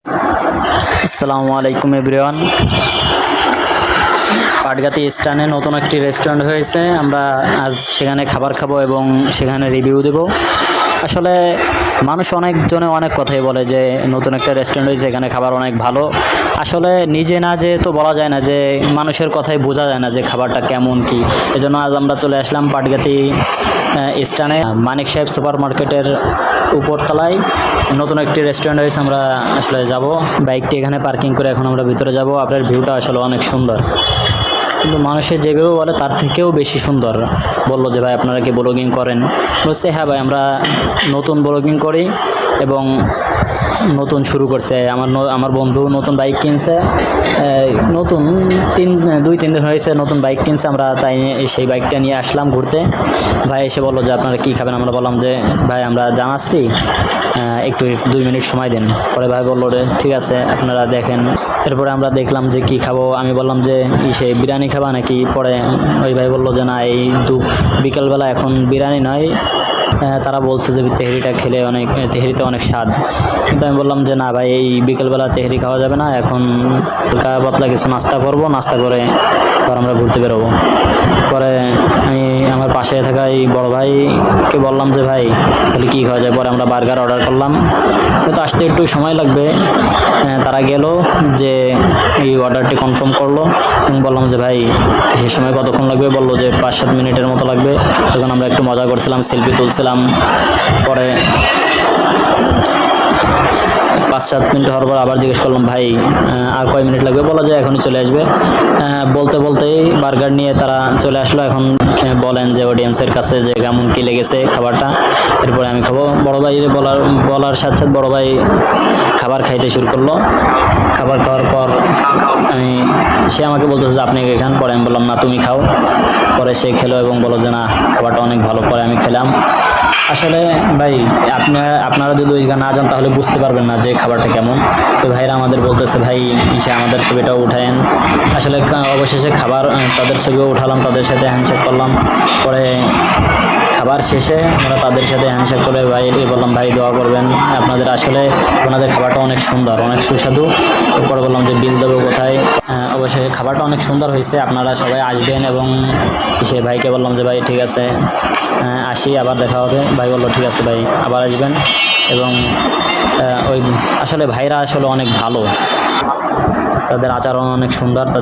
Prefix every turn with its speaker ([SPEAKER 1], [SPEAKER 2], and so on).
[SPEAKER 1] আসসালামু আলাইকুম এভরিওয়ান। পাটগাতি স্টানে নতুন একটি রেস্টুরেন্ট হয়েছে। আমরা আজ সেখানে খাবার খাবো এবং সেখানে রিভিউ দেব। আসলে মানুষ অনেকজনে অনেক কথাই বলে যে নতুন একটা রেস্টুরেন্ট হয়েছে, এখানে খাবার অনেক ভালো। আসলে নিজে না যে তো বলা যায় না, যে মানুষের কথাই বোঝা যায় না যে খাবারটা কেমন কি। এজন্য আজ আমরা চলে আসলাম পাটগাতি স্টানে, মানিক সাহেব সুপার মার্কেটের উপরতলায় নতুন একটি রেস্টুরেন্ট হয়েছে। আমরা আসলে যাব, বাইকটি এখানে পার্কিং করে এখন আমরা ভিতরে যাব। আপনার ভিউটা আসলে অনেক সুন্দর, কিন্তু মানুষের যেভাবে বলে তার থেকেও বেশি সুন্দর। বললো যে ভাই আপনারা কি ব্লগিং করেন? বলছে হ্যাঁ ভাই, আমরা নতুন ব্লগিং করি এবং নতুন শুরু করছে। আমার বন্ধু নতুন বাইক কিনছে, নতুন 2-3 দিন হয়েছে নতুন বাইক কিনছে। আমরা তাই সেই বাইকটা নিয়ে আসলাম ঘুরতে। ভাই এসে বললো যে আপনারা কী খাবেন? আমরা বললাম যে ভাই আমরা জানাচ্ছি, একটু 2 মিনিট সময় দিন। পরে ভাই বললো রে ঠিক আছে আপনারা দেখেন। এরপরে আমরা দেখলাম যে কি খাবো। আমি বললাম যে সেই বিরিয়ানি খাবা নাকি? পরে ওই ভাই বললো যে না, এই বিকালবেলা এখন বিরিয়ানি নয়, তারা বলছে যে তেহরিটা খেলে তেহরিতে অনেক স্বাদ। কিন্তু আমি বললাম যে না ভাই, এই বিকেলবেলা তেহরি খাওয়া যাবে না, এখন হালকা পাতলা কিছু নাস্তা করব, নাস্তা করে পর আমরা ঘুরতে বেরোবো। পরে আমি আমার পাশে থাকা এই বড় ভাইকে বললাম যে ভাই তাহলে কী খাওয়া যায়? পরে আমরা বার্গার অর্ডার করলাম, হয়তো আসতে একটু সময় লাগবে। তারা গেল যে এই অর্ডারটি কনফার্ম করলো এবং বললাম যে ভাই সে সময় কতক্ষণ লাগবে? বললো যে 5-7 মিনিটের মতো লাগবে। তখন আমরা একটু মজা করছিলাম, সেলফি তুলছিলাম। পরে 5-7 মিনিট হওয়ার পর আবার জিজ্ঞেস করলাম ভাই আর কয় মিনিট লাগবে? বলা যায় এখনই চলে আসবে। বলতে বলতেই বার্গার নিয়ে তারা চলে আসলো। এখন বলেন যে অডিয়েন্সের কাছে যে কেমন কী লেগেছে খাবারটা। এরপরে আমি খাবো। বড় ভাই বলার সাথে সাথে বড় ভাই খাবার খাইতে শুরু করলো। খাবার খাওয়ার পর সে আমাকে বলতেছে যে আপনি খান। পরে আমি বললাম না তুমি খাও। পরে সে খেলো এবং বললো যে না খাবারটা অনেক ভালো। পরে আমি খেলাম। আসলে ভাই আপনারা যদি ওই জায়গা না যান তাহলে বুঝতে পারবেন না যে খাবারটা কেমন। তো ভাইরা আমাদের বলতেছে ভাই আমাদের ছবিটাও উঠায়েন। আসলে অবশেষে খাবার তাদের ছবিও উঠালাম, তাদের সাথে হ্যান্ডশেক করলাম। পরে খাবার শেষে আমরা তাদের সাথে হ্যান্ডশেক করে ভাই বললাম ভাই দোয়া করবেন, আপনাদের আসলে আপনাদের খাবারটা অনেক সুন্দর, অনেক সুস্বাদু। এরপরে বললাম যে বিল দেবো কোথায়? অবশ্যই খাবারটা অনেক সুন্দর হয়েছে, আপনারা সবাই আসবেন। এবং সে ভাইকে বললাম যে ভাই ঠিক আছে আসি, আবার দেখা হবে। ভাই বললো ঠিক আছে ভাই আবার আসবেন। এবং ওই আসলে ভাইরা আসলে অনেক ভালো, তাদের আচরণ অনেক সুন্দর।